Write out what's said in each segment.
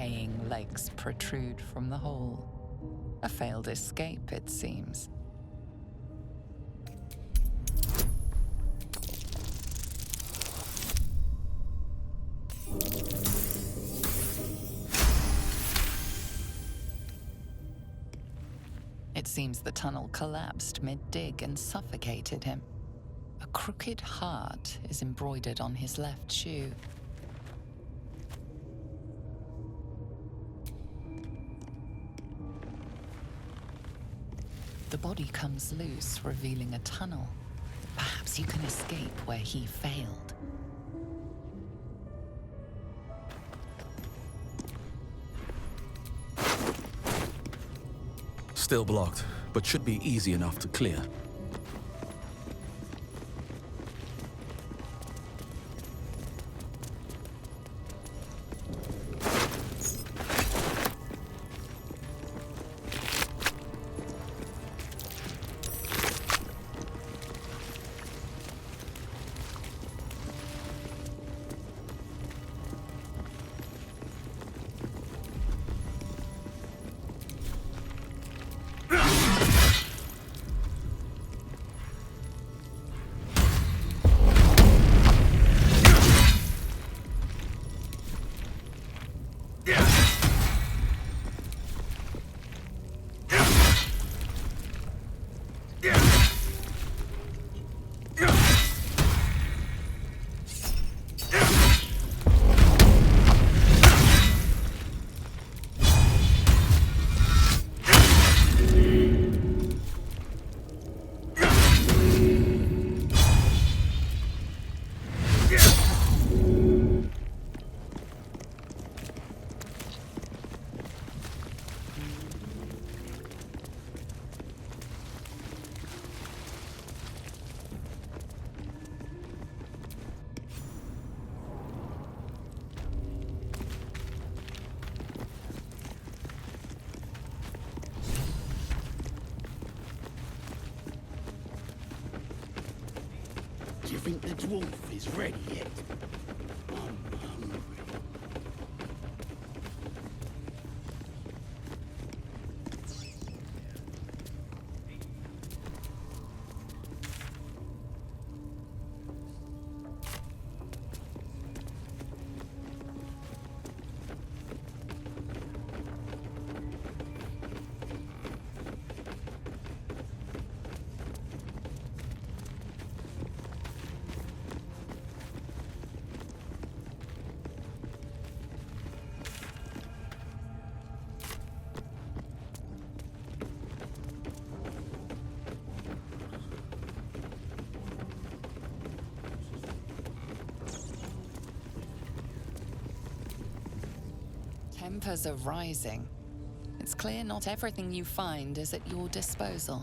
decaying legs protrude from the hole. A failed escape, it seems. It seems the tunnel collapsed mid-dig and suffocated him. A crooked heart is embroidered on his left shoe. The body comes loose, revealing a tunnel. Perhaps you can escape where he failed. Still blocked, but should be easy enough to clear. Do you think the dwarf is ready yet? I'm hungry. Tempers are rising. It's clear not everything you find is at your disposal.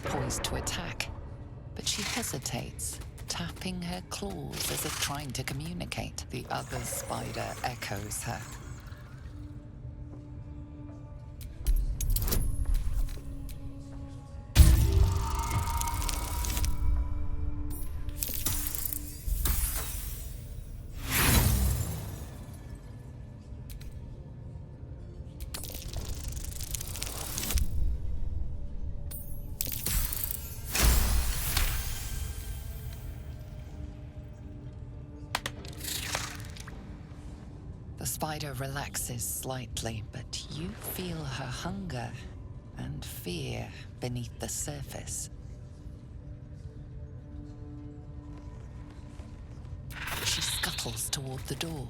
Poised to attack, but she hesitates, tapping her claws as if trying to communicate. The other spider echoes her. The spider relaxes slightly, but you feel her hunger and fear beneath the surface. She scuttles toward the door.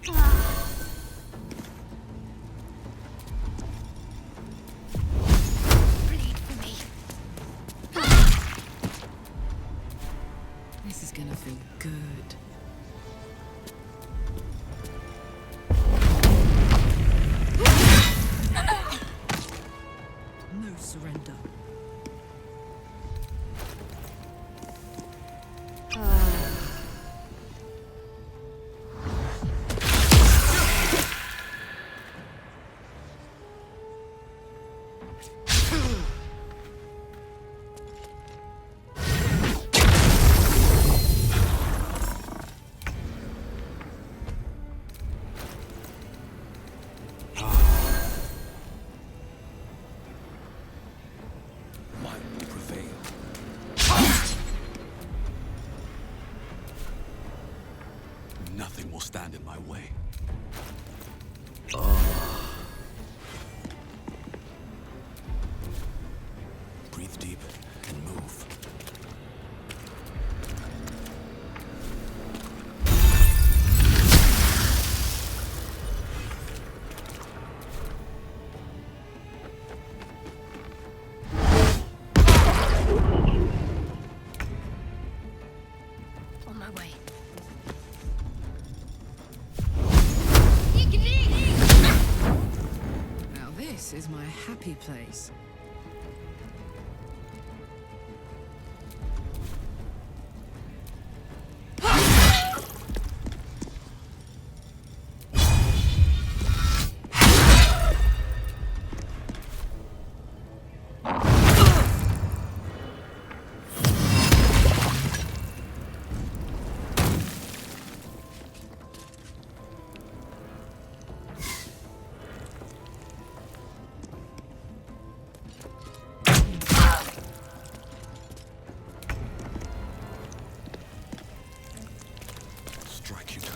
Bleed for me. This is gonna feel good. No surrender. Might will prevail. Nothing will stand in my way. Breathe deep and move. On my way. Now this is my happy place. Strike you down.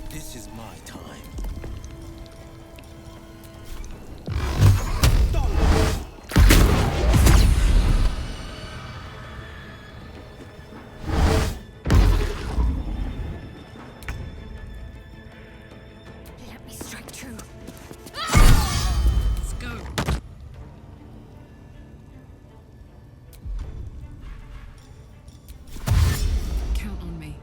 This is my time. Let me strike true. Let's go. Count on me.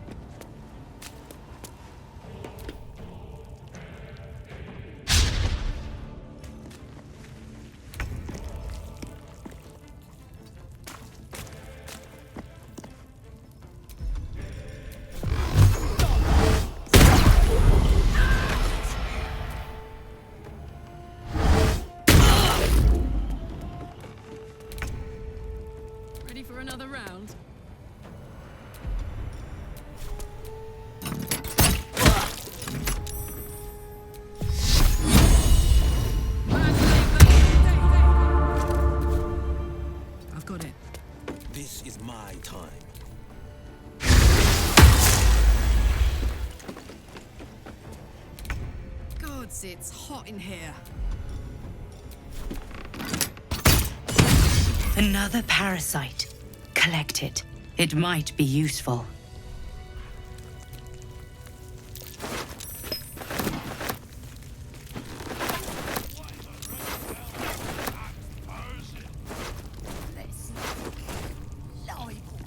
Ready for another round? I've got it. This is my time. Gods, it's hot in here. Another parasite. Collect it. It might be useful. Let's see. Liable.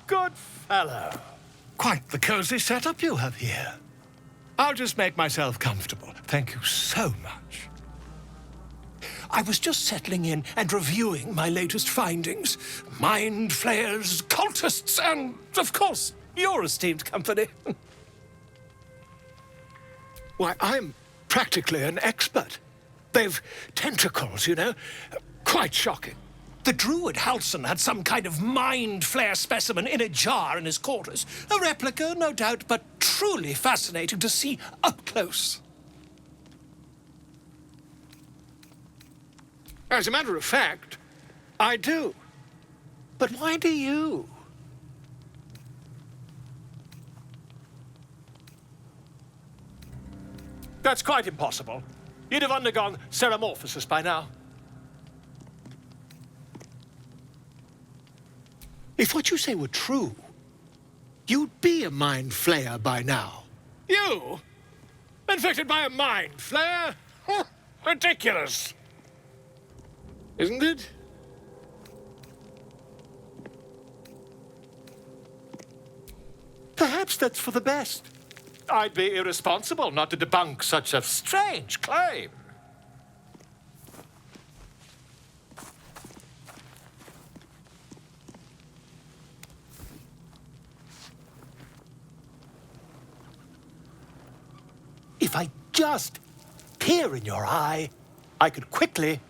good fellow. Quite the cozy setup you have here. I'll just make myself comfortable. Thank you so much. I was just settling in and reviewing my latest findings. Mind flayers, cultists, and, of course, your esteemed company. Why, I'm practically an expert. They've tentacles, you know. Quite shocking. The druid Halson had some kind of mind flare specimen in a jar in his quarters. A replica, no doubt, but truly fascinating to see up close. As a matter of fact, I do. But why do you? That's quite impossible. You'd have undergone ceramorphosis by now. If what you say were true, you'd be a mind flayer by now. You? Infected by a mind flayer? Ridiculous. Isn't it? Perhaps that's for the best. I'd be irresponsible not to debunk such a strange claim. If I just peer in your eye, I could quickly...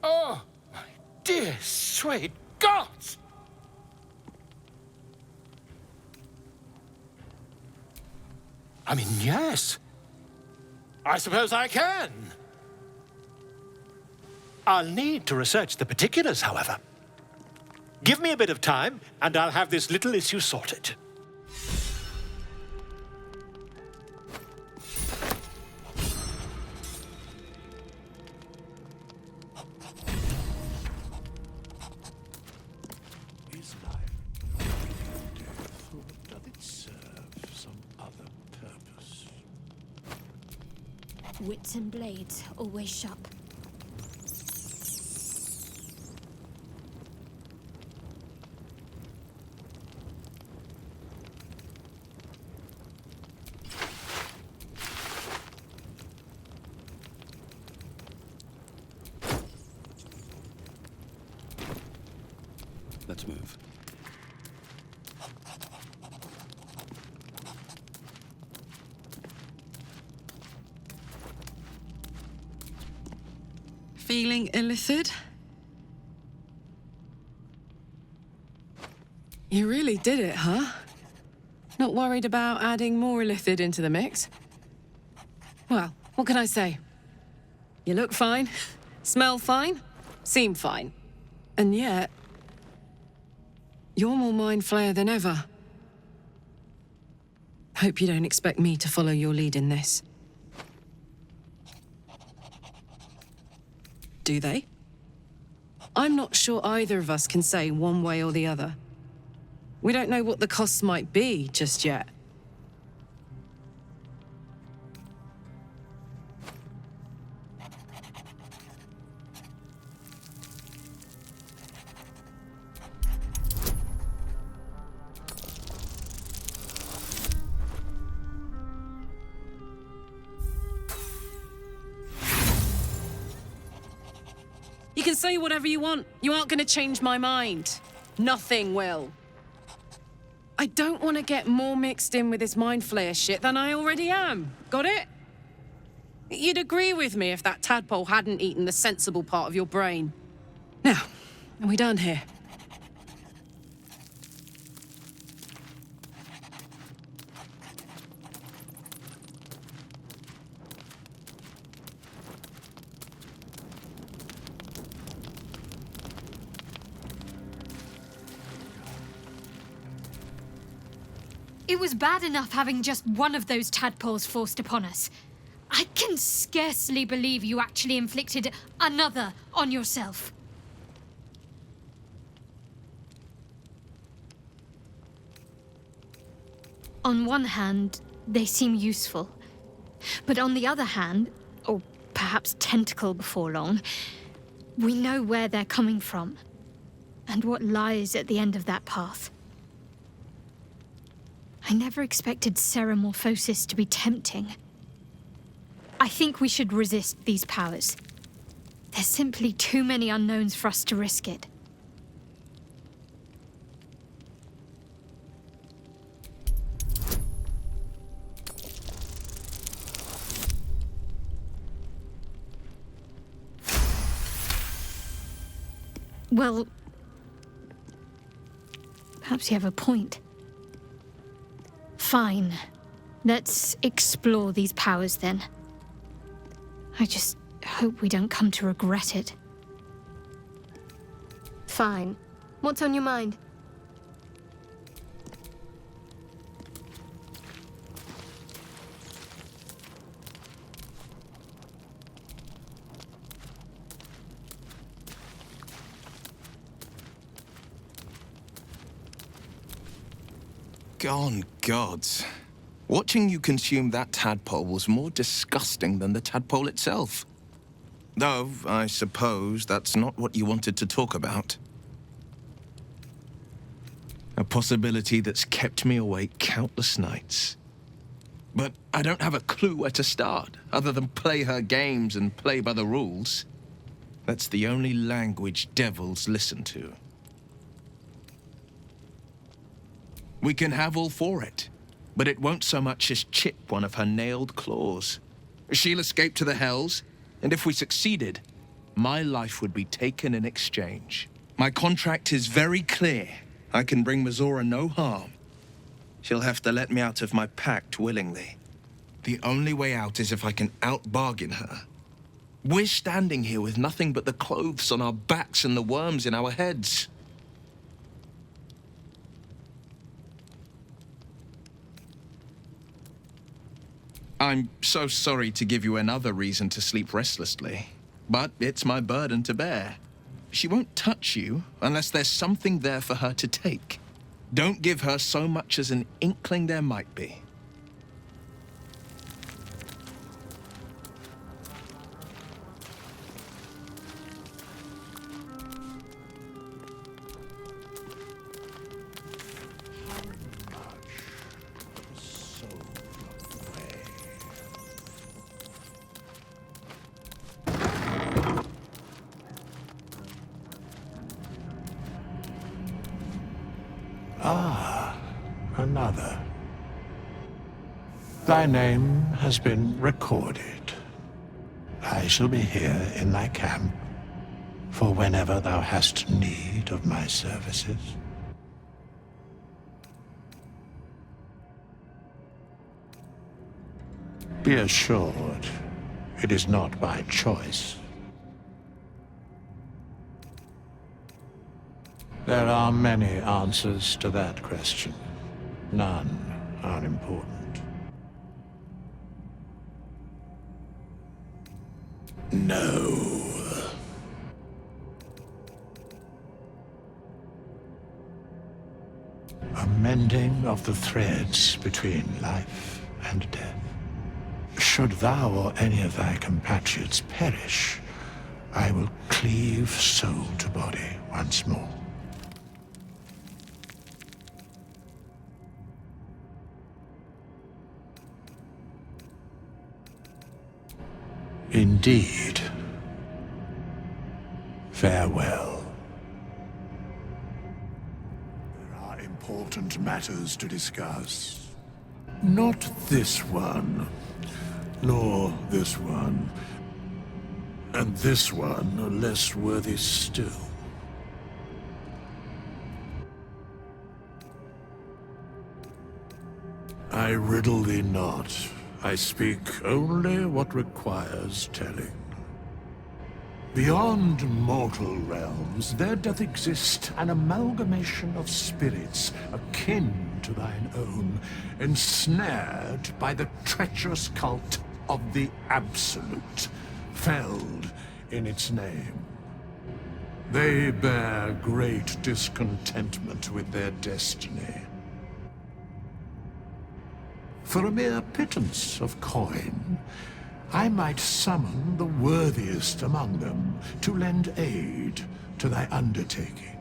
Oh, my dear, sweet gods! I mean, yes. I suppose I can. I'll need to research the particulars, however. Give me a bit of time, and I'll have this little issue sorted. Is life death, or does it serve some other purpose? Wits and blades, always sharp. Let's move. Feeling illithid? You really did it, huh? Not worried about adding more illithid into the mix? Well, what can I say? You look fine, smell fine, seem fine. And yet, you're more mind flayer than ever. Hope you don't expect me to follow your lead in this. Do they? I'm not sure either of us can say one way or the other. We don't know what the costs might be just yet. You can say whatever you want. You aren't going to change my mind. Nothing will. I don't want to get more mixed in with this mind flayer shit than I already am. Got it? You'd agree with me if that tadpole hadn't eaten the sensible part of your brain. Now, are we done here? It was bad enough having just one of those tadpoles forced upon us. I can scarcely believe you actually inflicted another on yourself. On one hand, they seem useful. But on the other hand, or perhaps tentacle before long, we know where they're coming from and what lies at the end of that path. I never expected Ceramorphosis to be tempting. I think we should resist these powers. There's simply too many unknowns for us to risk it. Well, perhaps you have a point. Fine. Let's explore these powers then. I just hope we don't come to regret it. Fine. What's on your mind? Gone gods. Watching you consume that tadpole was more disgusting than the tadpole itself. Though, I suppose that's not what you wanted to talk about. A possibility that's kept me awake countless nights. But I don't have a clue where to start, other than play her games and play by the rules. That's the only language devils listen to. We can have all for it, but it won't so much as chip one of her nailed claws. She'll escape to the Hells, and if we succeeded, my life would be taken in exchange. My contract is very clear. I can bring Mizora no harm. She'll have to let me out of my pact willingly. The only way out is if I can out-bargain her. We're standing here with nothing but the clothes on our backs and the worms in our heads. I'm so sorry to give you another reason to sleep restlessly, but it's my burden to bear. She won't touch you unless there's something there for her to take. Don't give her so much as an inkling there might be. Another. Thy name has been recorded. I shall be here in thy camp for whenever thou hast need of my services. Be assured, it is not by choice. There are many answers to that question. None are important. No. A mending of the threads between life and death. Should thou or any of thy compatriots perish, I will cleave soul to body once more. Indeed. Farewell. There are important matters to discuss. Not this one, nor this one, and this one are less worthy still. I riddle thee not. I speak only what requires telling. Beyond mortal realms, there doth exist an amalgamation of spirits akin to thine own, ensnared by the treacherous cult of the Absolute, felled in its name. They bear great discontentment with their destiny. For a mere pittance of coin, I might summon the worthiest among them to lend aid to thy undertaking.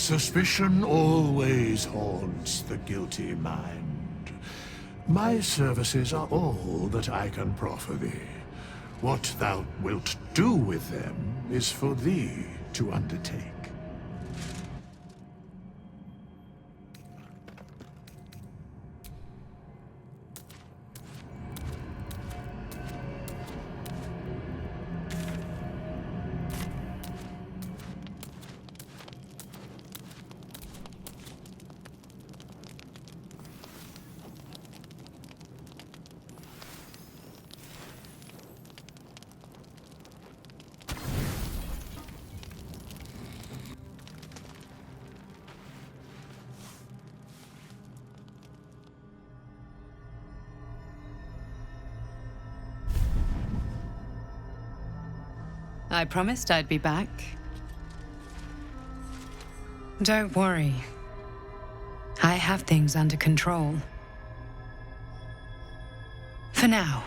Suspicion always haunts the guilty mind. My services are all that I can proffer thee. What thou wilt do with them is for thee to undertake. I promised I'd be back. Don't worry. I have things under control. For now.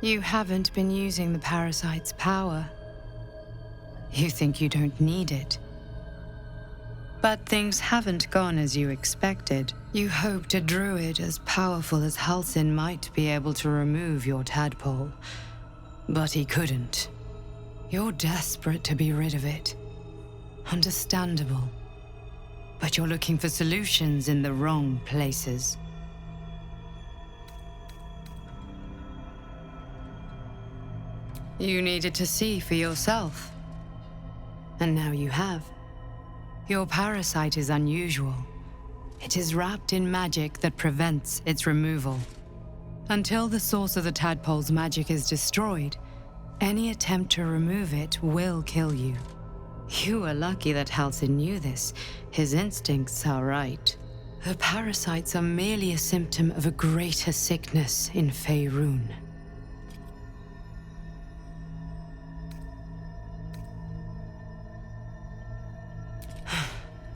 You haven't been using the parasite's power. You think you don't need it. But things haven't gone as you expected. You hoped a druid as powerful as Halsin might be able to remove your tadpole. But he couldn't. You're desperate to be rid of it. Understandable. But you're looking for solutions in the wrong places. You needed to see for yourself. And now you have. Your parasite is unusual. It is wrapped in magic that prevents its removal. Until the source of the tadpole's magic is destroyed, any attempt to remove it will kill you. You were lucky that Halsin knew this. His instincts are right. The parasites are merely a symptom of a greater sickness in Faerun.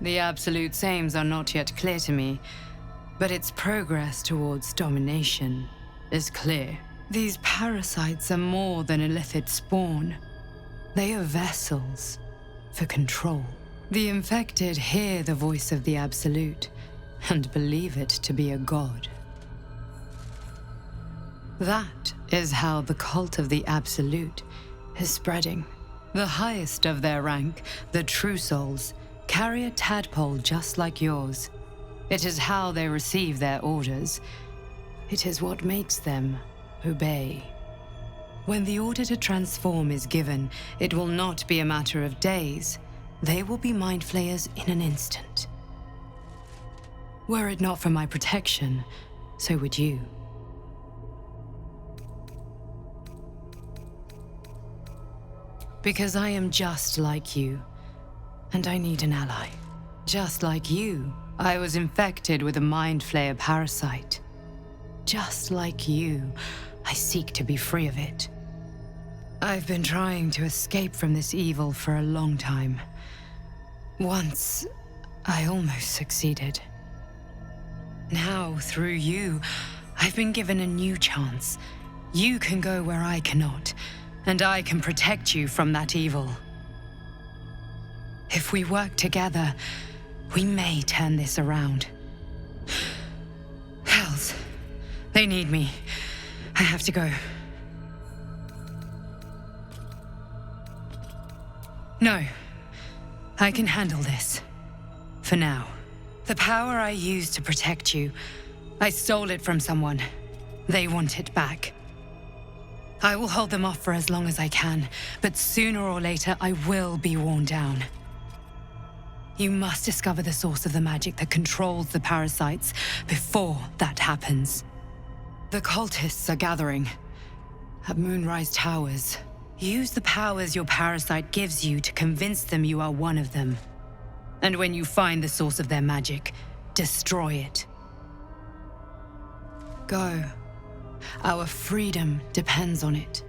The absolute aims are not yet clear to me, but its progress towards domination is clear. These parasites are more than illithid spawn. They are vessels for control. The infected hear the voice of the Absolute and believe it to be a god. That is how the cult of the Absolute is spreading. The highest of their rank, the True Souls, carry a tadpole just like yours. It is how they receive their orders. It is what makes them obey. When the order to transform is given, it will not be a matter of days. They will be mind flayers in an instant. Were it not for my protection, so would you. Because I am just like you, and I need an ally. Just like you, I was infected with a mind flayer parasite. Just like you, I seek to be free of it. I've been trying to escape from this evil for a long time. Once, I almost succeeded. Now, through you, I've been given a new chance. You can go where I cannot, and I can protect you from that evil. If we work together, we may turn this around. Hells, they need me. I have to go. No, I can handle this. For now. The power I used to protect you, I stole it from someone. They want it back. I will hold them off for as long as I can, but sooner or later I will be worn down. You must discover the source of the magic that controls the parasites before that happens. The cultists are gathering at Moonrise Towers. Use the powers your parasite gives you to convince them you are one of them. And when you find the source of their magic, destroy it. Go. Our freedom depends on it.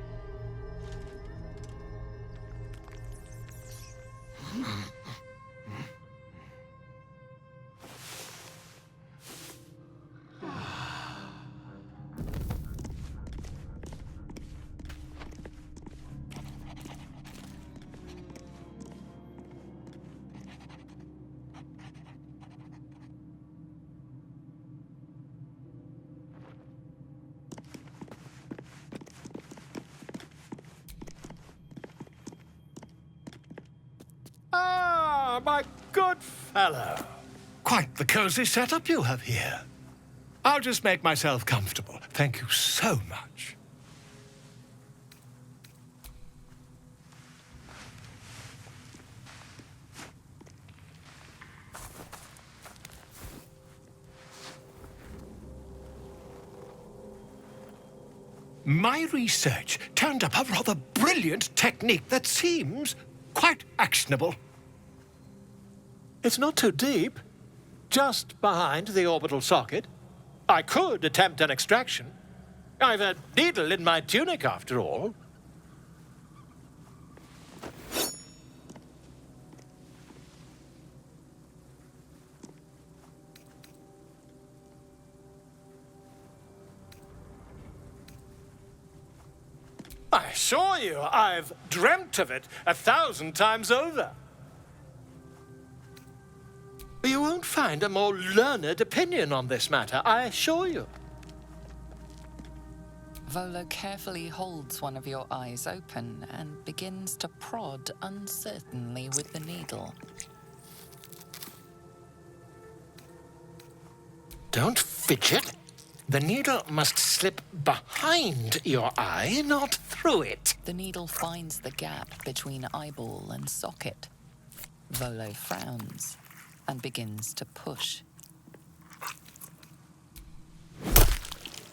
my good fellow. Quite the cozy setup you have here. I'll just make myself comfortable. Thank you so much. My research turned up a rather brilliant technique that seems quite actionable. It's not too deep, just behind the orbital socket. I could attempt an extraction. I've a needle in my tunic, after all. I assure you, I've dreamt of it 1,000 times over. You won't find a more learned opinion on this matter, I assure you. Volo carefully holds one of your eyes open and begins to prod uncertainly with the needle. Don't fidget. The needle must slip behind your eye, not through it. The needle finds the gap between eyeball and socket. Volo frowns and begins to push.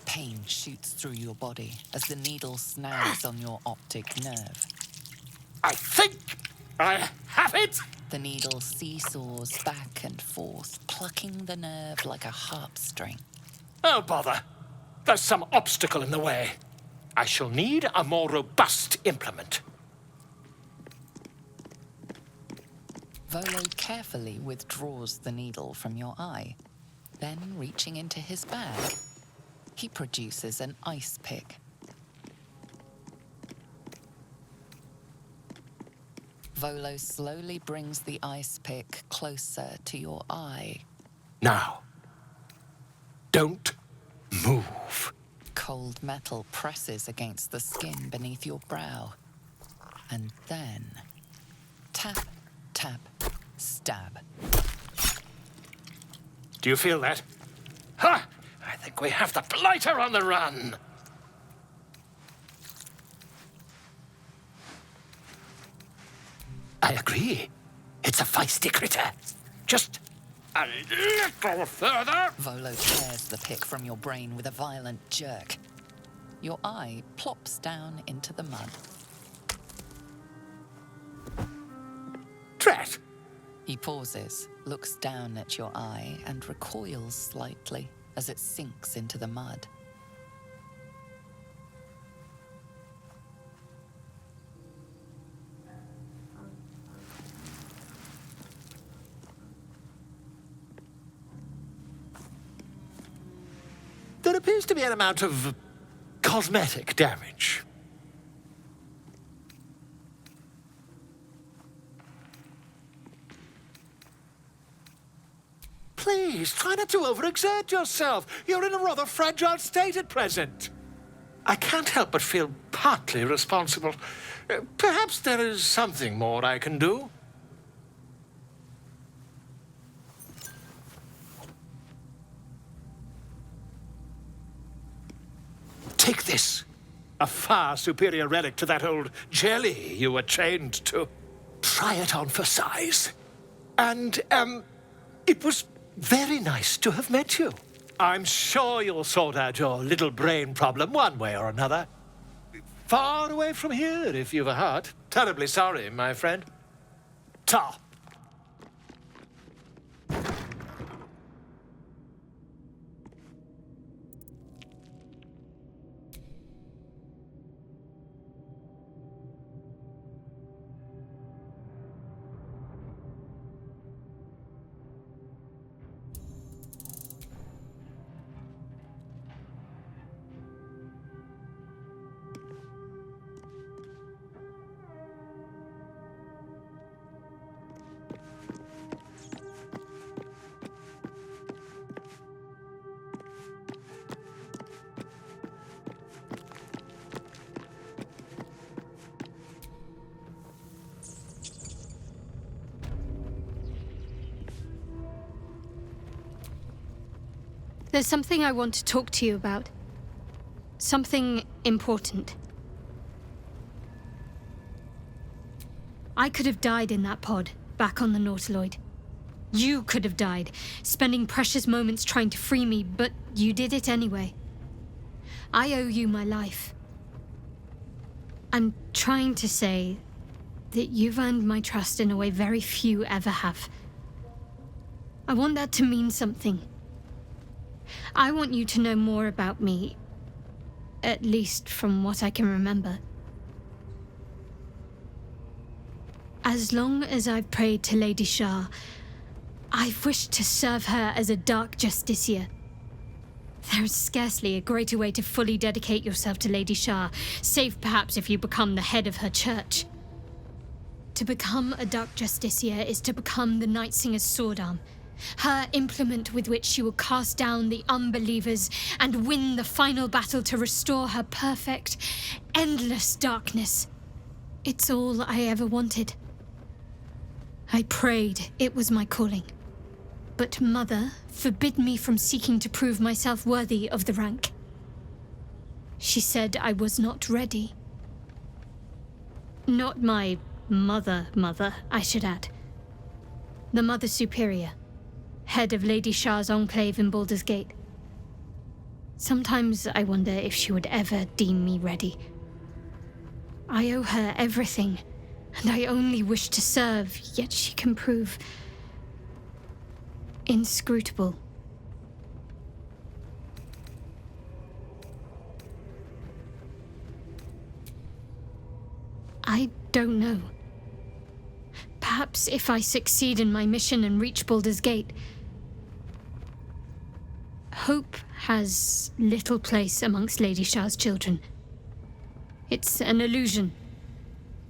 Pain shoots through your body as the needle snags on your optic nerve. I think I have it! The needle seesaws back and forth, plucking the nerve like a harp string. Oh, bother. There's some obstacle in the way. I shall need a more robust implement. Volo carefully withdraws the needle from your eye. Then, reaching into his bag, he produces an ice pick. Volo slowly brings the ice pick closer to your eye. Now, don't move. Cold metal presses against the skin beneath your brow. And then, tap, tap, stab. Do you feel that? Ha! I think we have the blighter on the run. I agree. It's a feisty critter. Just a little further. Volo tears the pick from your brain with a violent jerk. Your eye plops down into the mud. Drat! He pauses, looks down at your eye, and recoils slightly as it sinks into the mud. There appears to be an amount of cosmetic damage. Please, try not to overexert yourself. You're in a rather fragile state at present. I can't help but feel partly responsible. Perhaps there is something more I can do. Take this. A far superior relic to that old jelly you were chained to. Try it on for size. And, it was very nice to have met you. I'm sure you'll sort out your little brain problem one way or another. Far away from here, if you've a heart. Terribly sorry, my friend. Ta. There's something I want to talk to you about. Something important. I could have died in that pod, back on the Nautiloid. You could have died, spending precious moments trying to free me, but you did it anyway. I owe you my life. I'm trying to say that you've earned my trust in a way very few ever have. I want that to mean something. I want you to know more about me, at least from what I can remember. As long as I've prayed to Lady Shah, I've wished to serve her as a Dark Justiciar. There is scarcely a greater way to fully dedicate yourself to Lady Shah, save perhaps if you become the head of her church. To become a Dark Justiciar is to become the Night Singer's sword arm, her implement with which she will cast down the unbelievers and win the final battle to restore her perfect, endless darkness. It's all I ever wanted. I prayed it was my calling. But Mother forbid me from seeking to prove myself worthy of the rank. She said I was not ready. Not my mother, I should add. The Mother Superior, head of Lady Shah's enclave in Baldur's Gate. Sometimes I wonder if she would ever deem me ready. I owe her everything, and I only wish to serve, yet she can prove inscrutable. I don't know. Perhaps if I succeed in my mission and reach Baldur's Gate. Hope has little place amongst Lady Shah's children. It's an illusion,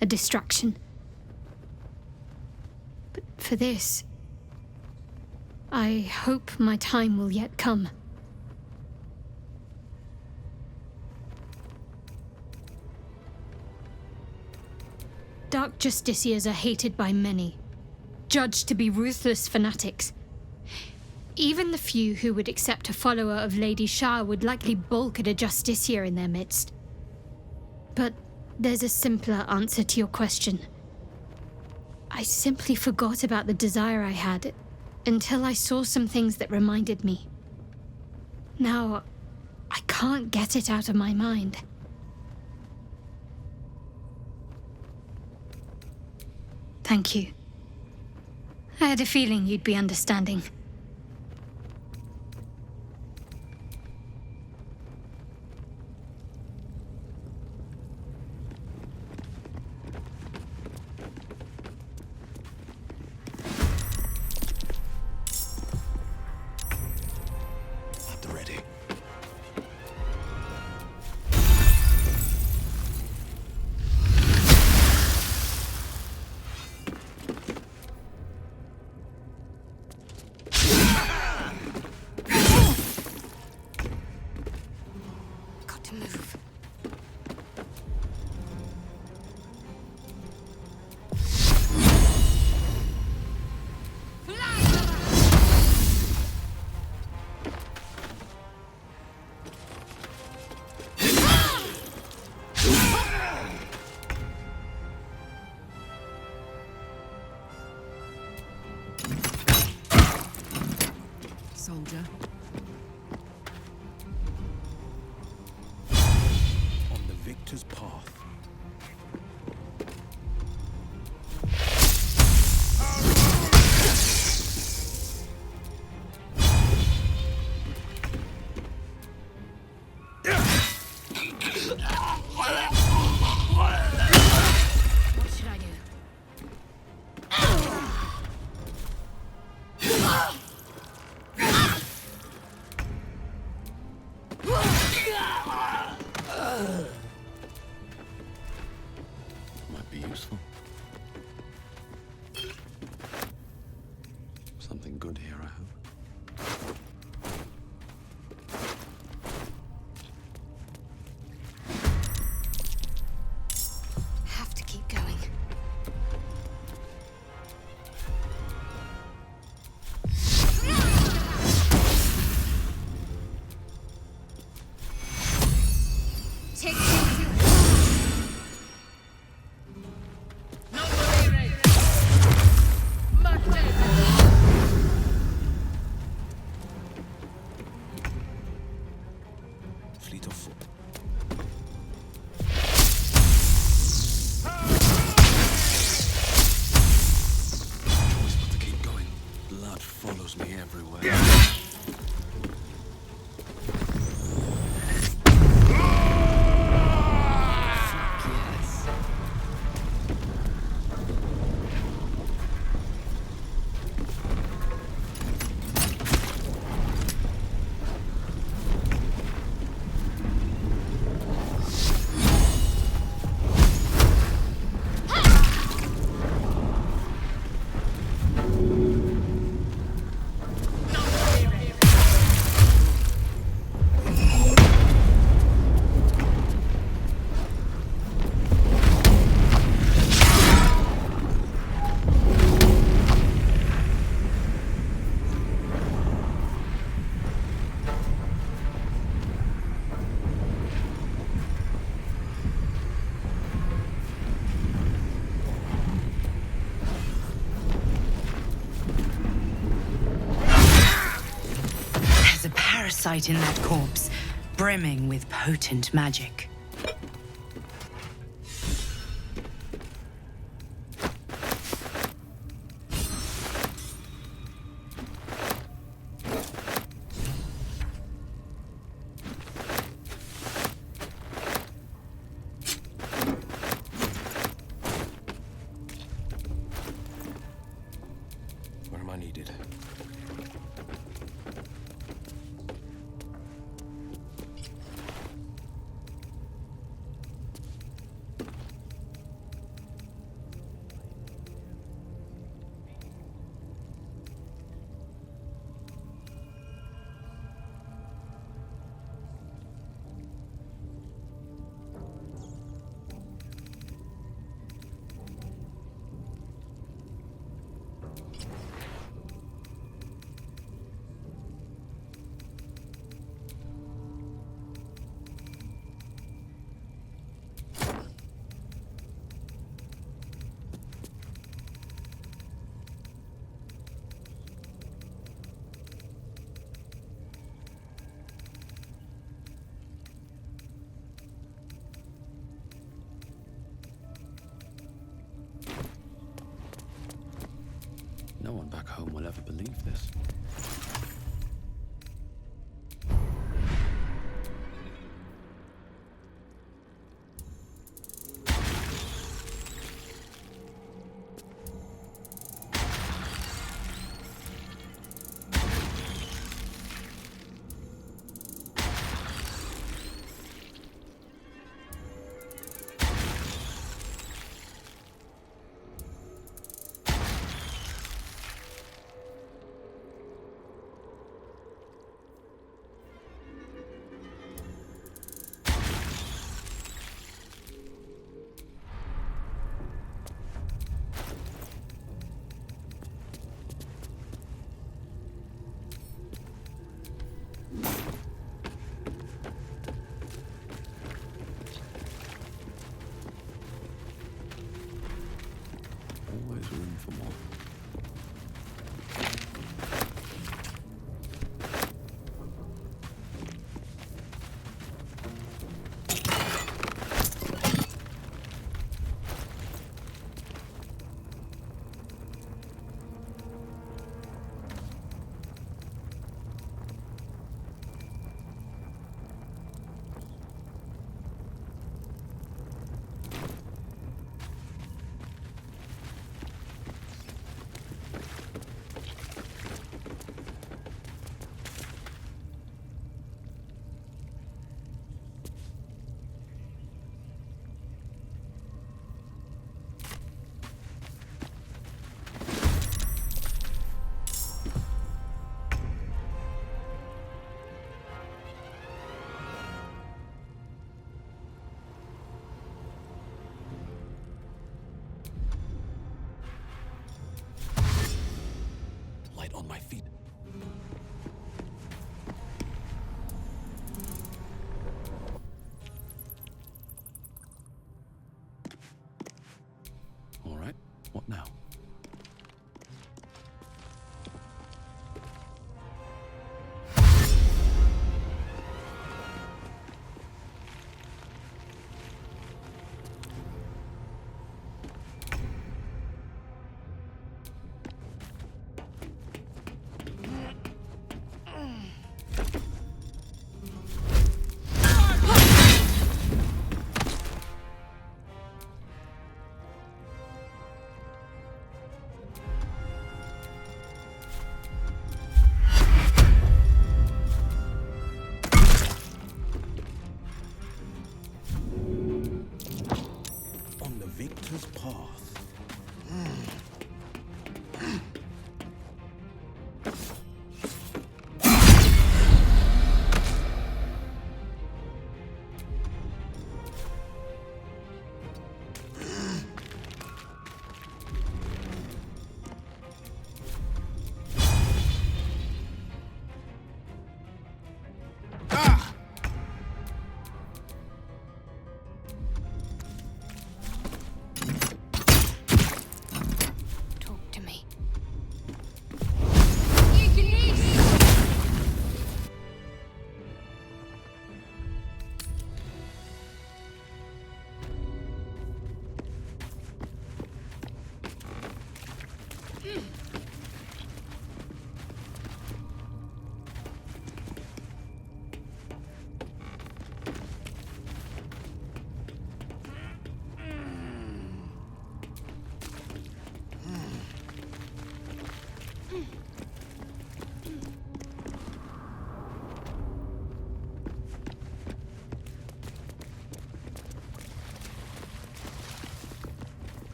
a distraction. But for this, I hope my time will yet come. Dark Justiciars are hated by many, judged to be ruthless fanatics. Even the few who would accept a follower of Lady Shah would likely balk at a Justiciar in their midst. But there's a simpler answer to your question. I simply forgot about the desire I had until I saw some things that reminded me. Now, I can't get it out of my mind. Thank you. I had a feeling you'd be understanding. At the ready. Got to move. Soldier. On the victor's path. What should I do? Might be useful. Something good here, I hope. Have to keep going. blood follows me everywhere. Yes. There's a parasite in that corpse, brimming with potent magic. Where am I needed? No one back home will ever believe this. Always room for more. Light on my feet. All right, what now?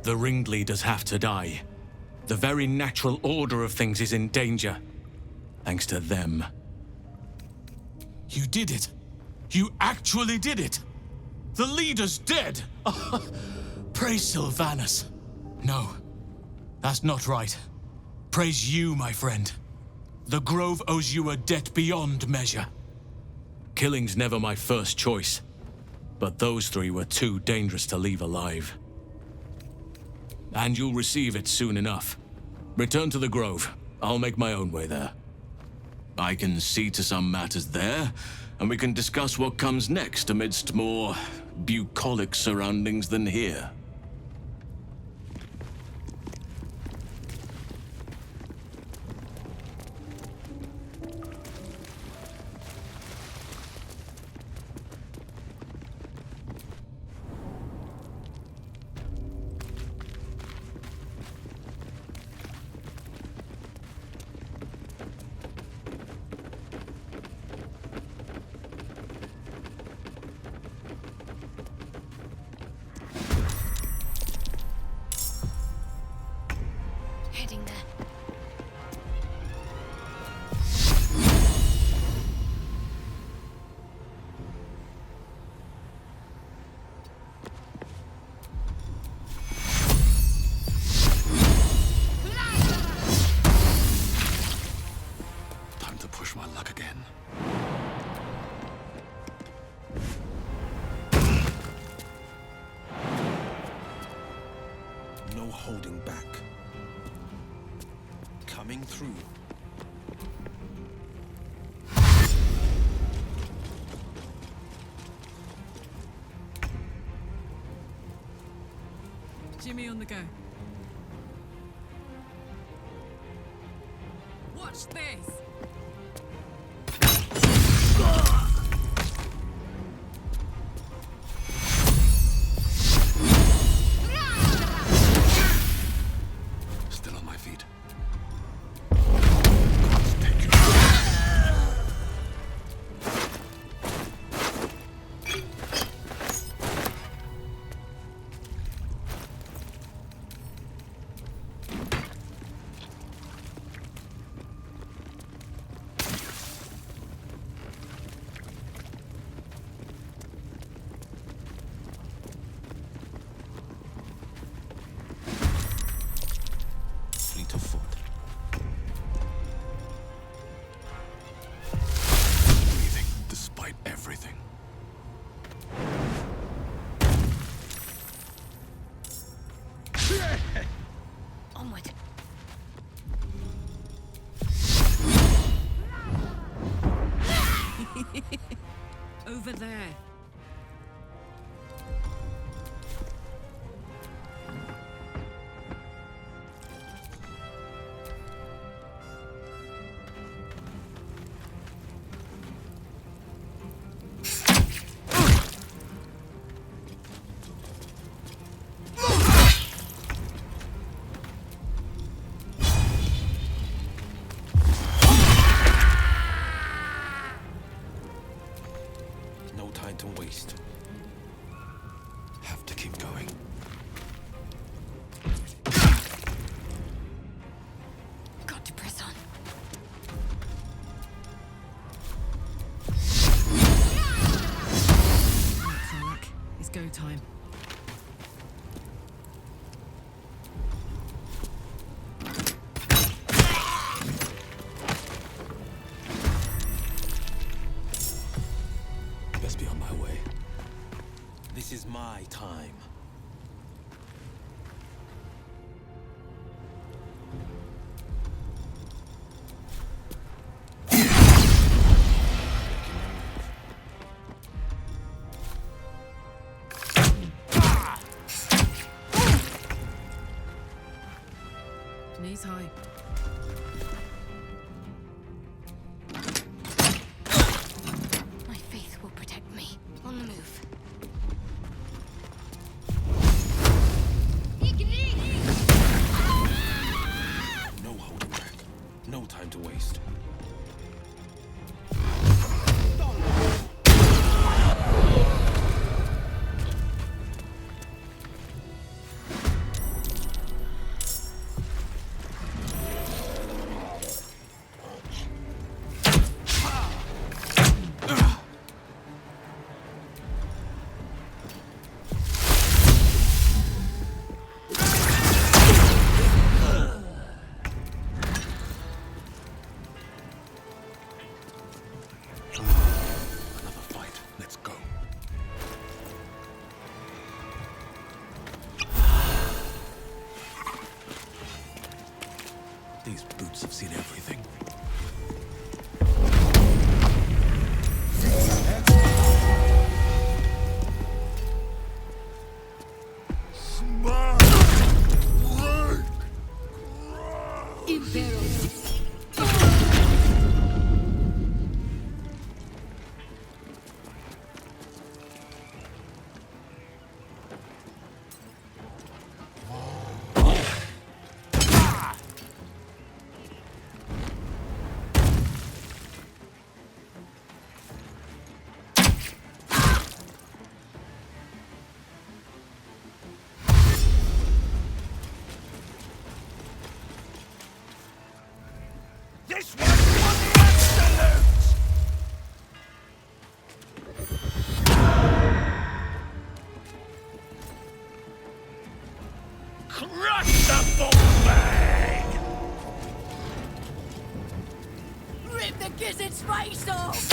The ringleaders have to die. The very natural order of things is in danger. Thanks to them. You did it. You actually did it. The leader's dead. Praise Sylvanus. No, that's not right. Praise you, my friend. The Grove owes you a debt beyond measure. Killing's never my first choice. But those three were too dangerous to leave alive. And you'll receive it soon enough. Return to the Grove. I'll make my own way there. I can see to some matters there, and we can discuss what comes next amidst more bucolic surroundings than here. Heading there. Time to push my luck again. No holding back. Coming through. Jimmy on the go. Watch this! Still on my feet. Fleet of foot. Breathing despite everything. Onward. Over there. No time to waste. Have to keep going. Got to press on. Alec, it's go time. Best be on my way. This is my time. Knees high. My faith will protect me. On the move. dwarves have seen everything. This one's for the absolutes! Crush the bull bag! Rip the gizzard's face off!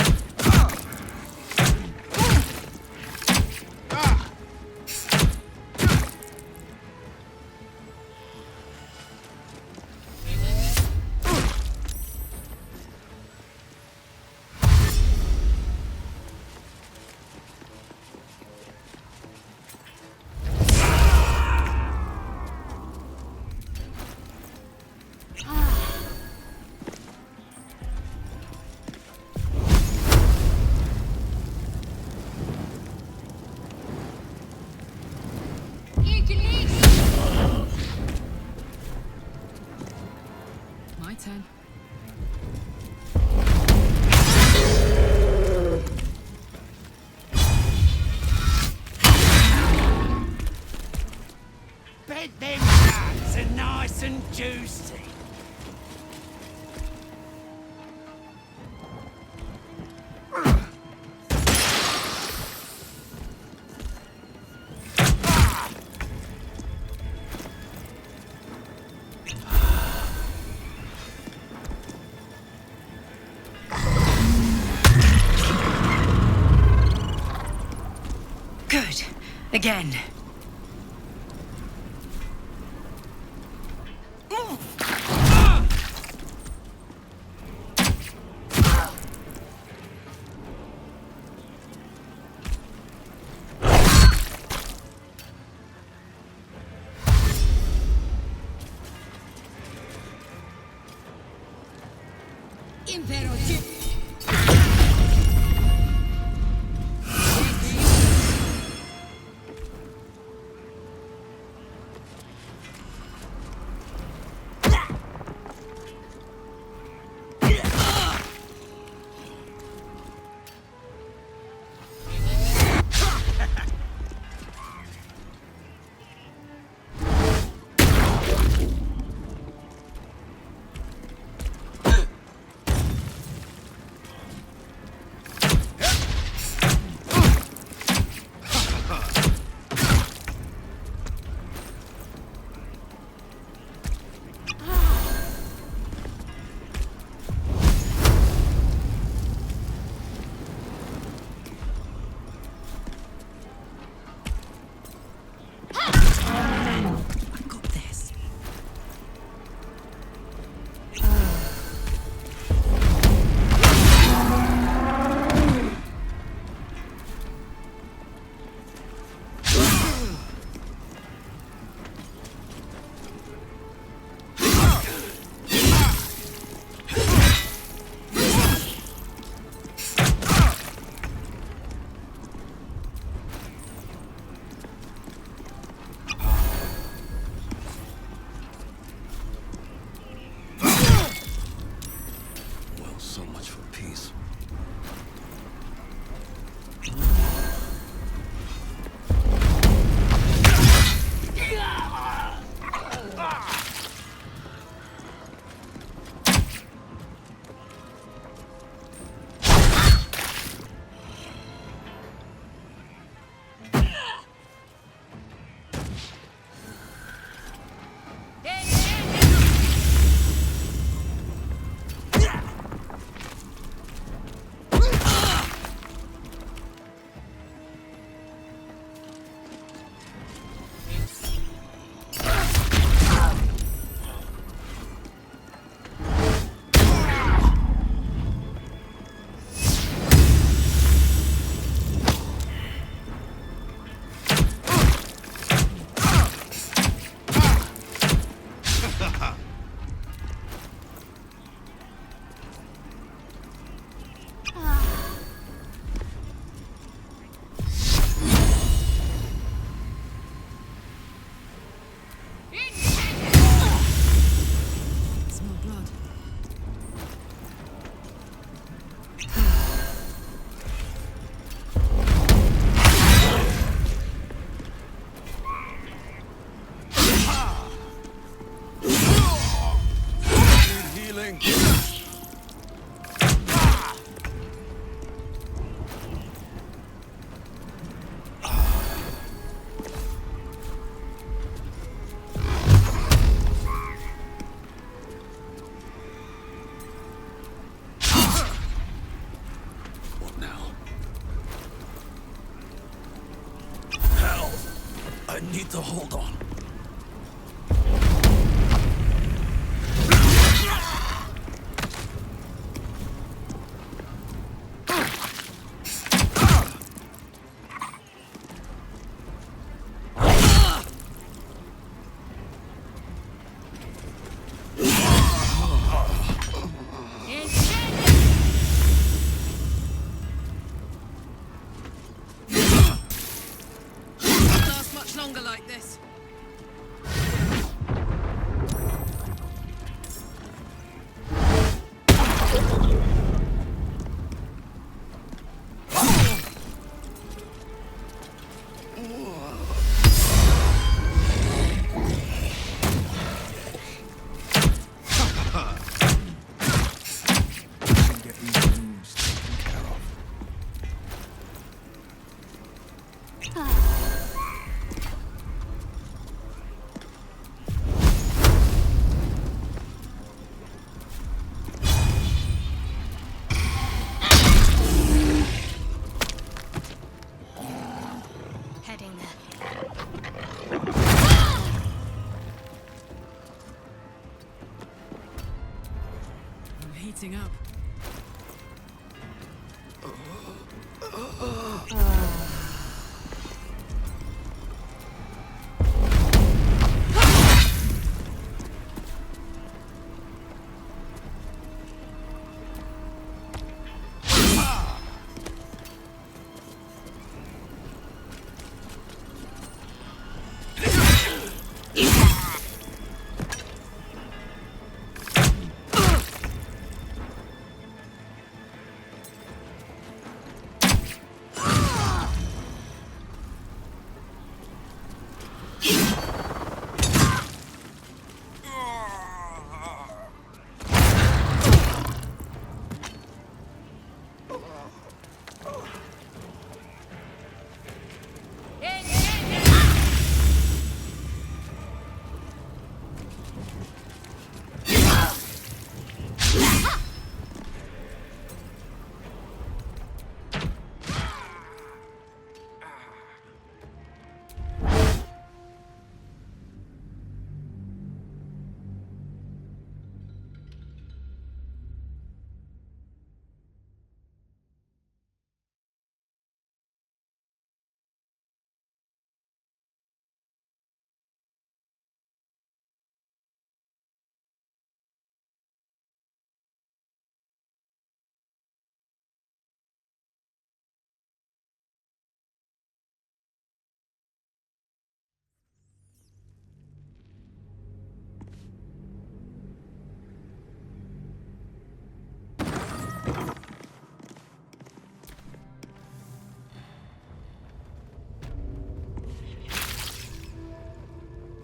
My turn. Bet them nuts are nice and juicy. Good. Again. I need to hold on. Last much longer like this. Get these wounds taken care of. Heading there. I'm heating up.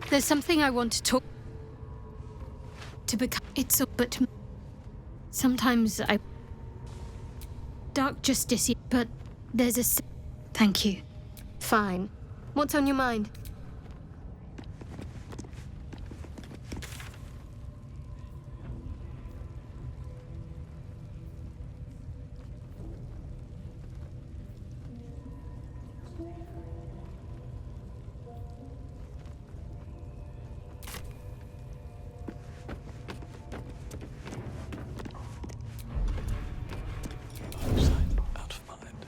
There's something I want to talk to become. It's a but sometimes I dark justice, but there's a. Thank you. Fine. What's on your mind? Out of mind.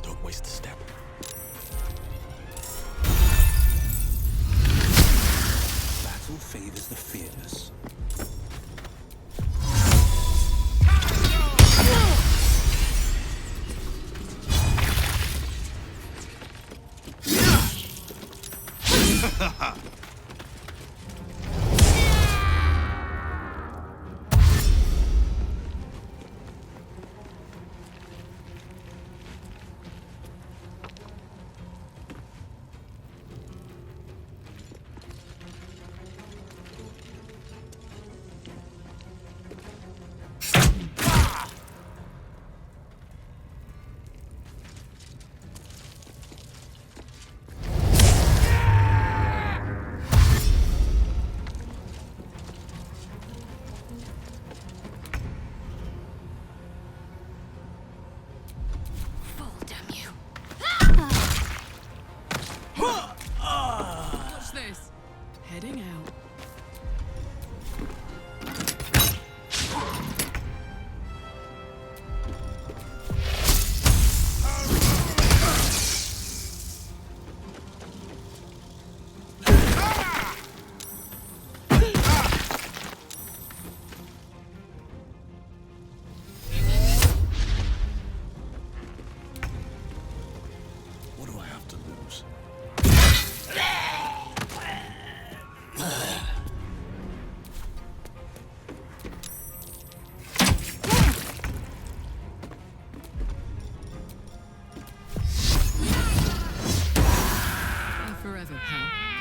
Don't waste a step. Battle favors the fearless.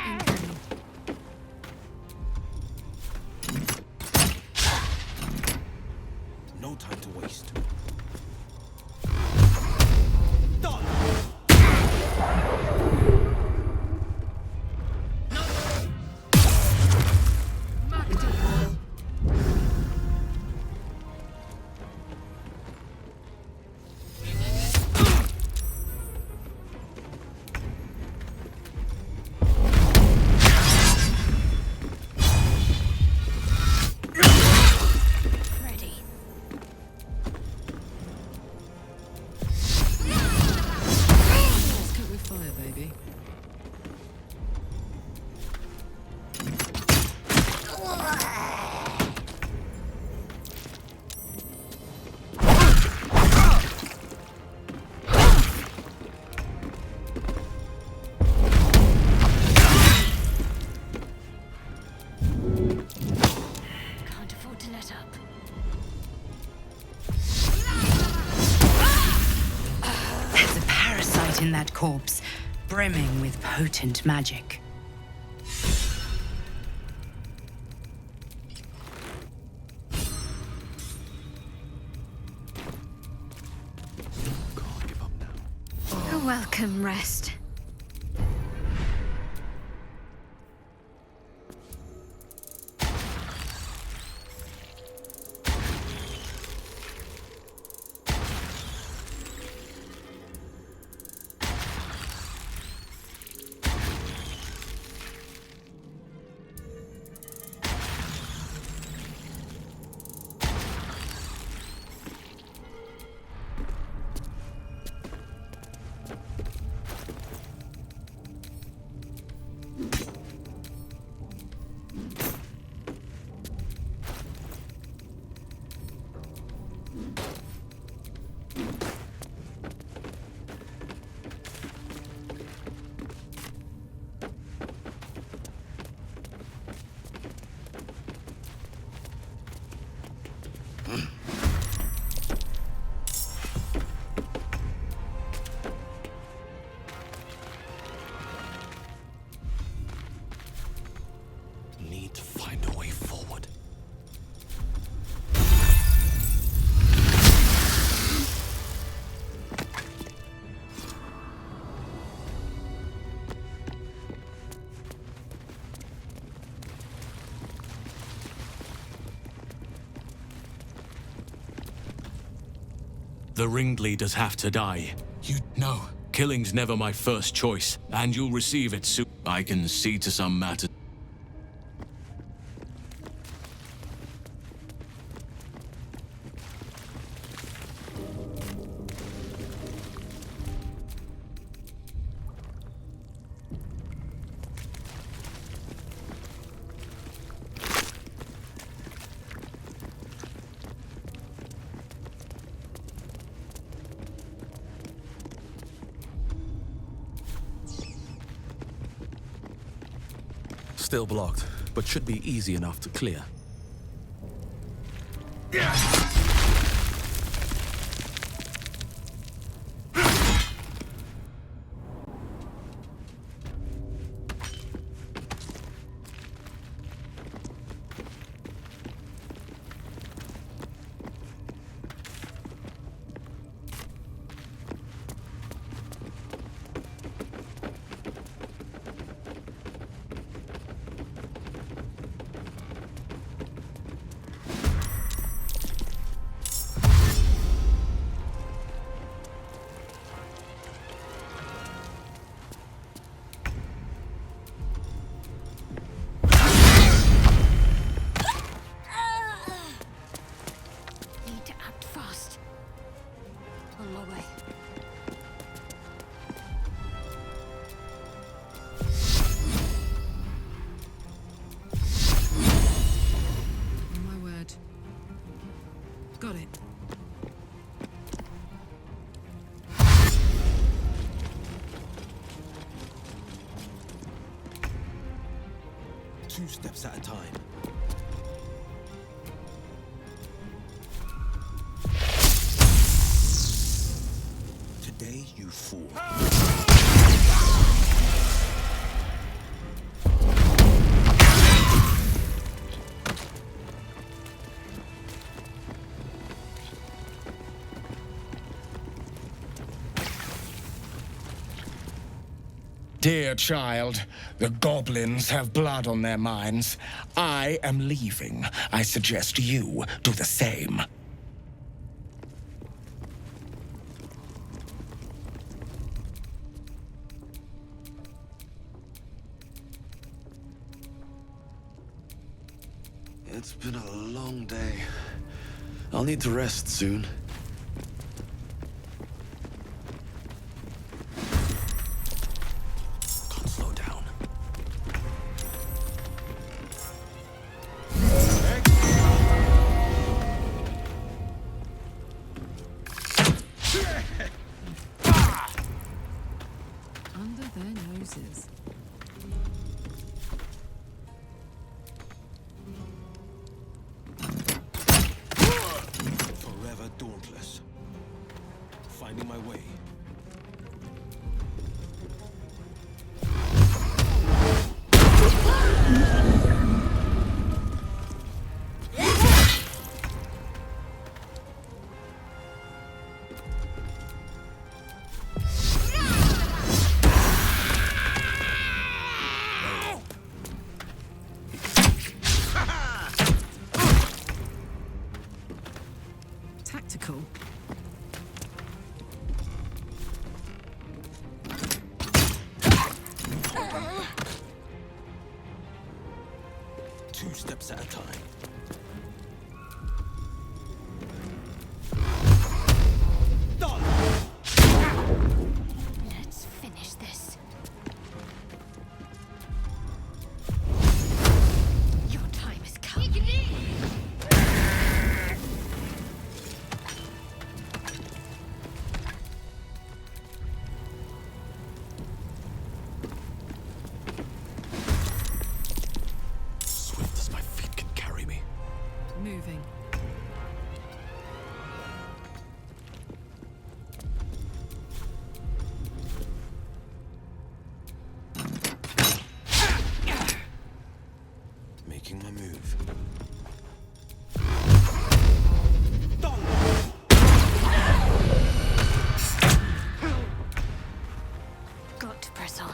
Incoming. No time to waste. In that corpse, brimming with potent magic. Can't give up now. A welcome rest. Need to find a way forward. The ringleaders have to die. You know. Killing's never my first choice, and you'll receive it soon. I can see to some matters. Still blocked, but should be easy enough to clear. Got it. Two steps at a time. Today you fall. Dear child, the goblins have blood on their minds. I am leaving. I suggest you do the same. It's been a long day. I'll need to rest soon. Can't slow down. Under their noses. Forever dauntless. Finding my way. Tactical. Two steps at a time. Let's finish this. Your time has come. Swift as my feet can carry me. Moving. Making my move. Got to press on.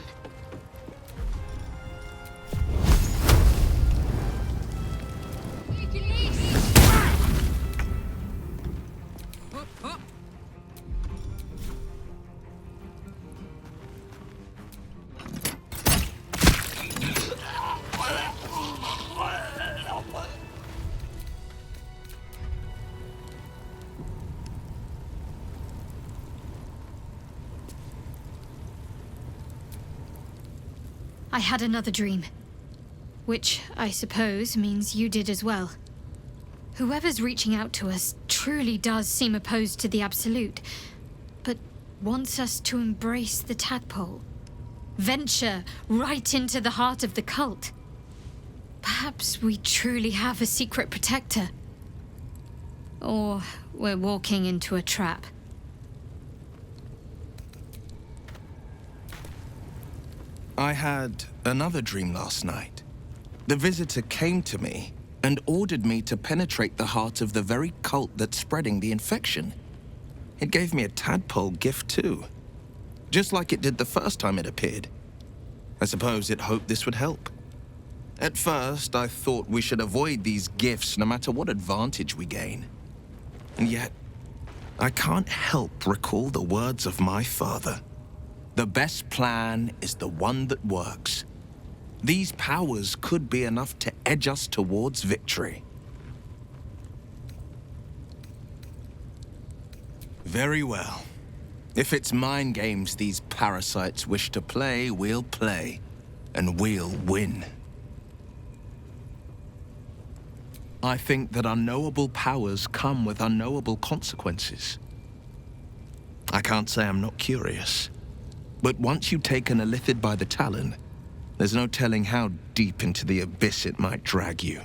I had another dream. Which, I suppose, means you did as well. Whoever's reaching out to us truly does seem opposed to the Absolute, but wants us to embrace the tadpole. Venture right into the heart of the cult. Perhaps we truly have a secret protector. Or we're walking into a trap. I had another dream last night. The visitor came to me and ordered me to penetrate the heart of the very cult that's spreading the infection. It gave me a tadpole gift too, just like it did the first time it appeared. I suppose it hoped this would help. At first, I thought we should avoid these gifts no matter what advantage we gain. And yet, I can't help recall the words of my father. The best plan is the one that works. These powers could be enough to edge us towards victory. Very well. If it's mind games these parasites wish to play, we'll play. And we'll win. I think that unknowable powers come with unknowable consequences. I can't say I'm not curious. But once you've taken a lithid by the talon, there's no telling how deep into the abyss it might drag you.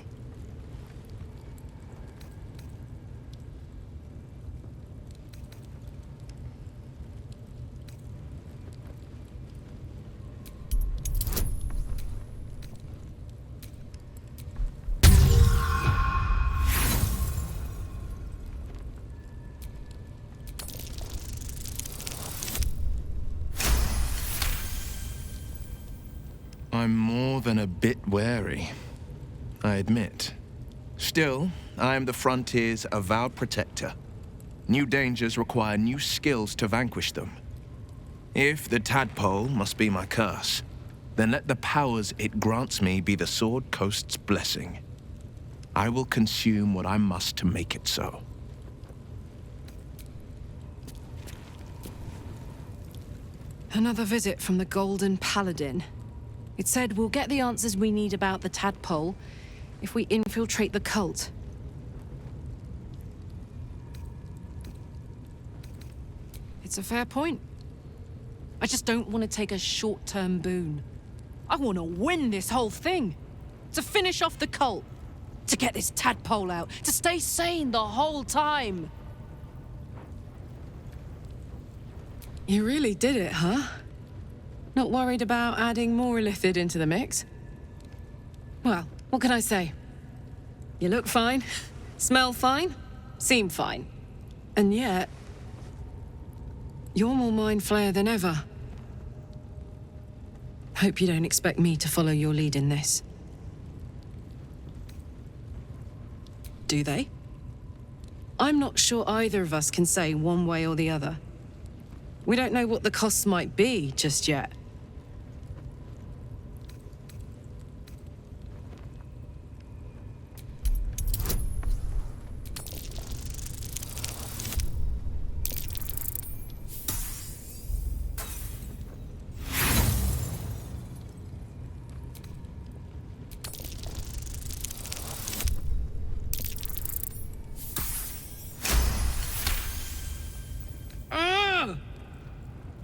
I'm more than a bit wary, I admit. Still, I am the frontier's avowed protector. New dangers require new skills to vanquish them. If the tadpole must be my curse, then let the powers it grants me be the Sword Coast's blessing. I will consume what I must to make it so. Another visit from the Golden Paladin. It said we'll get the answers we need about the tadpole if we infiltrate the cult. It's a fair point. I just don't want to take a short-term boon. I want to win this whole thing. To finish off the cult. To get this tadpole out. To stay sane the whole time. You really did it, huh? Not worried about adding more illithid into the mix? Well, what can I say? You look fine, smell fine, seem fine. And yet, you're more mind flayer than ever. Hope you don't expect me to follow your lead in this. Do they? I'm not sure either of us can say one way or the other. We don't know what the costs might be just yet.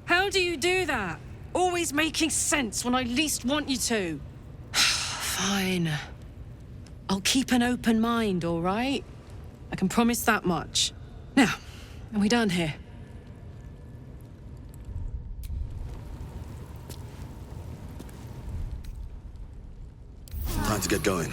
How do you do that? Always making sense when I least want you to. Fine. I'll keep an open mind, all right? I can promise that much. Now, are we done here? Time to get going.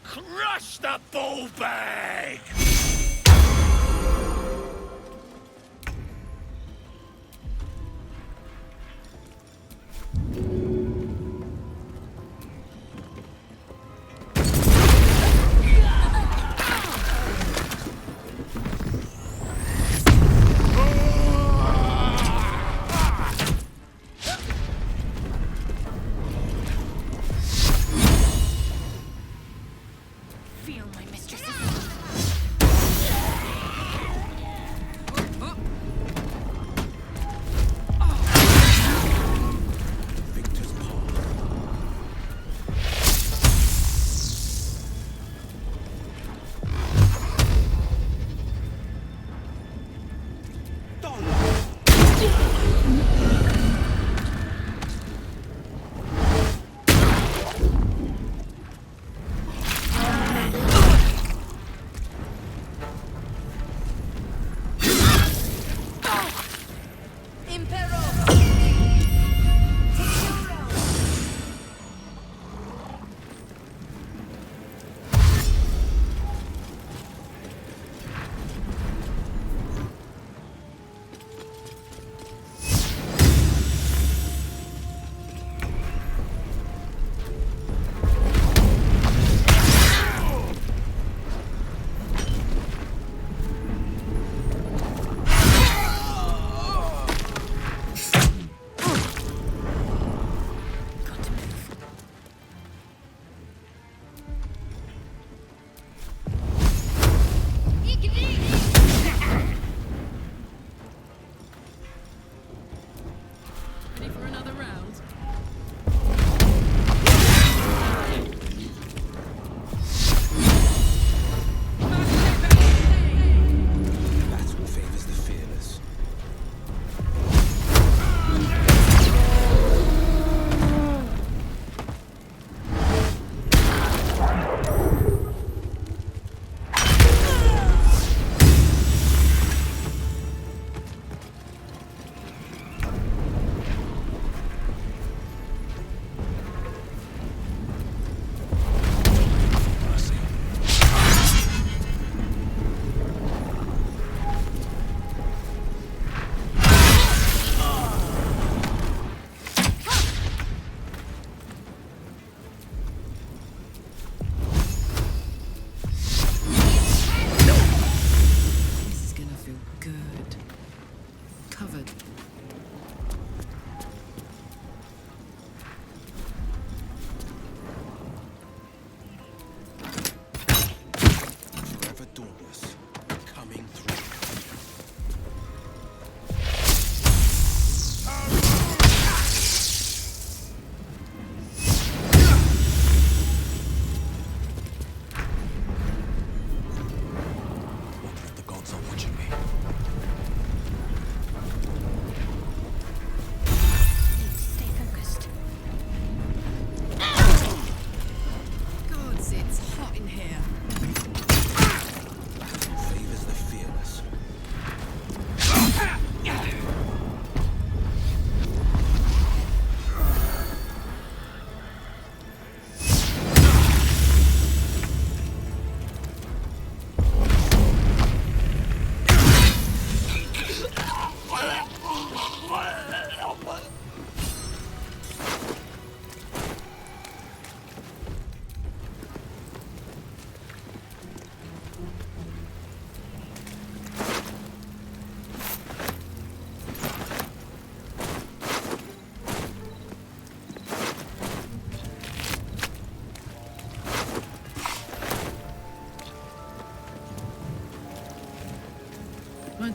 Crush the ball bag!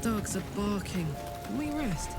dogs are barking. Can we rest?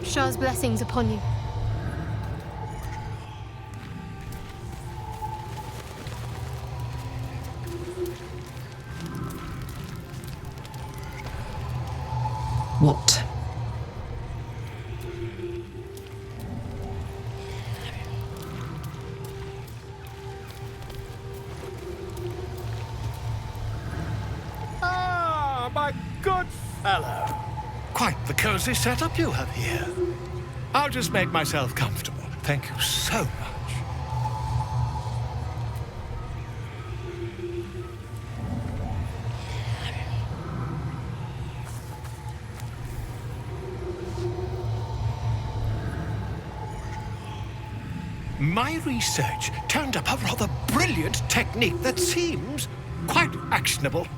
Shah's blessings upon you. What? Ah, my good fellow. Quite the cozy setup you have here. I'll just make myself comfortable. Thank you so much. My research turned up a rather brilliant technique that seems quite actionable.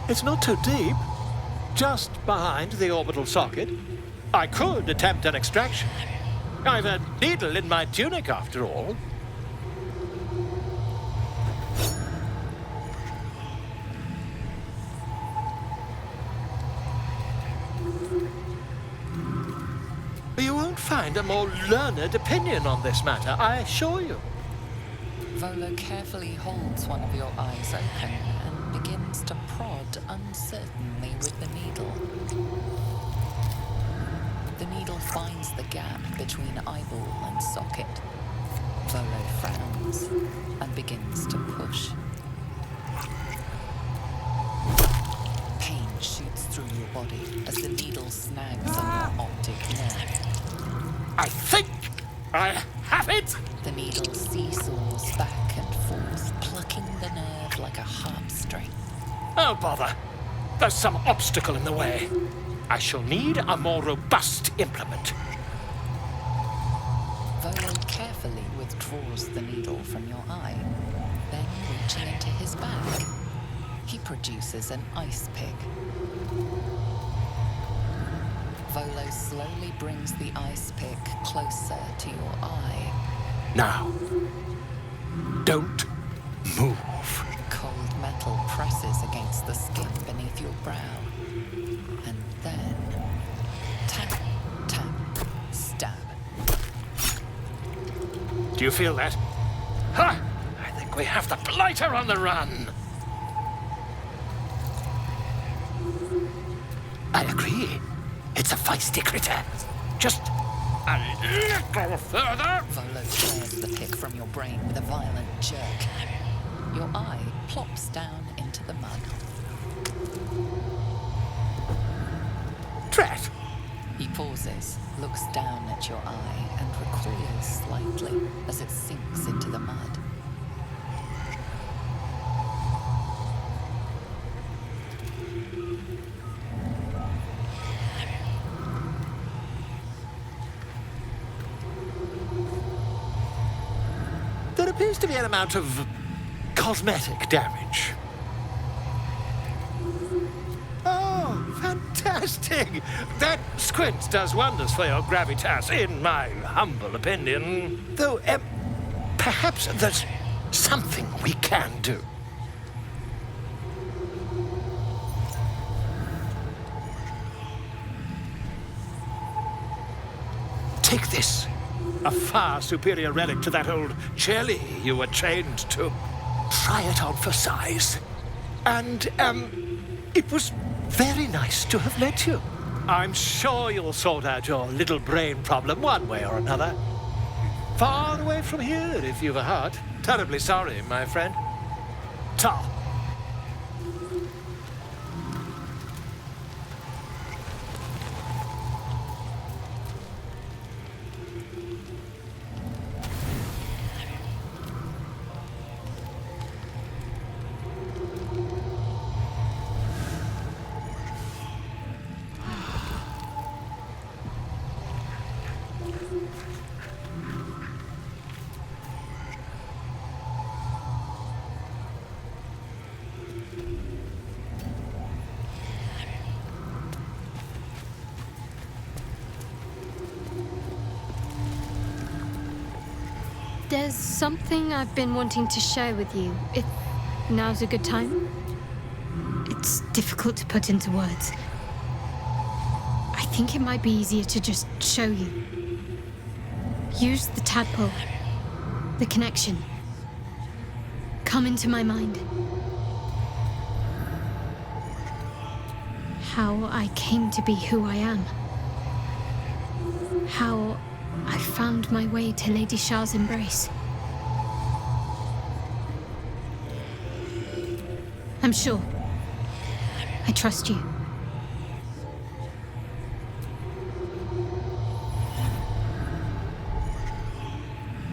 It's not too deep. Just behind the orbital socket. I could attempt an extraction. I've a needle in my tunic, after all. You won't find a more learned opinion on this matter, I assure you. Volo carefully holds one of your eyes open and begins to prod uncertainly with the needle. The needle finds the gap between eyeball and socket. Volo frowns and begins to push. Pain shoots through your body as the needle snags on your optic nerve. I think I have it! The needle seesaws back and forth, plucking the nerve like a harp string. Oh, bother. There's some obstacle in the way. I shall need a more robust implement. Volo carefully withdraws the needle from your eye. Then, reaching into his bag, he produces an ice pick. Volo slowly brings the ice pick closer to your eye. Now, don't move. Cold metal presses against the skin beneath your brow. And then, tap, tap, stab. Do you feel that? Ha! I think we have the blighter on the run. I agree. It's a feisty critter. Just a little further. Volo tears the pick from your brain with a violent jerk. Your eye plops down into the mud. Drat! He pauses, looks down at your eye, and recoils slightly as it sinks into the mud. There appears to be an amount of cosmetic damage. Oh, fantastic! That squint does wonders for your gravitas, in my humble opinion. Though, perhaps there's something we can do. Take this. A far superior relic to that old jelly you were trained to. try it on for size. And, it was very nice to have met you. I'm sure you'll sort out your little brain problem one way or another. Far away from here, if you've a heart. Terribly sorry, my friend. Ta. There's something I've been wanting to share with you, if now's a good time. It's difficult to put into words. I think it might be easier to just show you. Use the tadpole, the connection. Come into my mind. How I came to be who I am. How I found my way to Lady Shah's embrace. I'm sure. I trust you.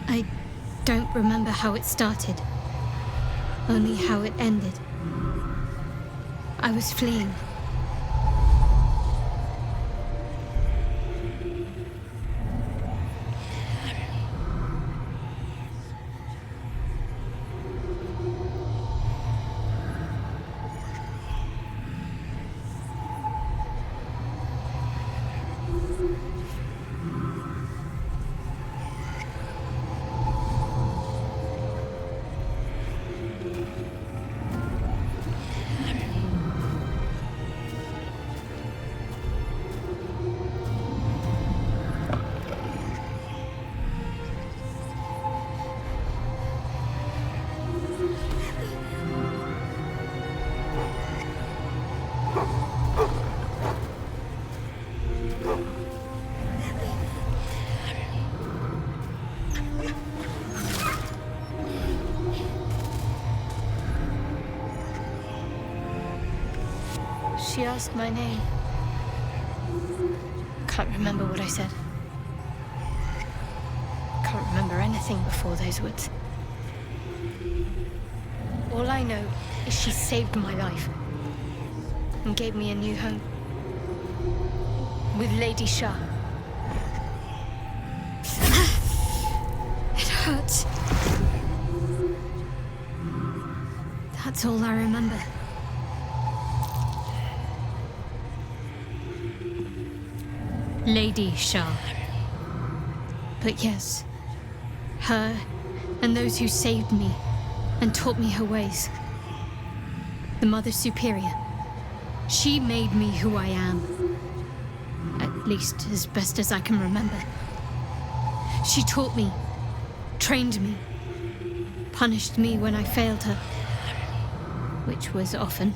I don't remember how it started, only how it ended. I was fleeing. She asked my name. Can't remember what I said. Can't remember anything before those words. All I know is she saved my life and gave me a new home with Lady Shah. It hurts. That's all I remember. Lady Shah. But yes, her and those who saved me and taught me her ways. The Mother Superior. She made me who I am. At least as best as I can remember. She taught me, trained me, punished me when I failed her, which was often.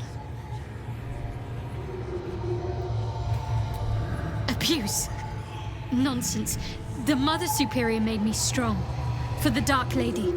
Abuse. Nonsense. The Mother Superior made me strong. For the Dark Lady.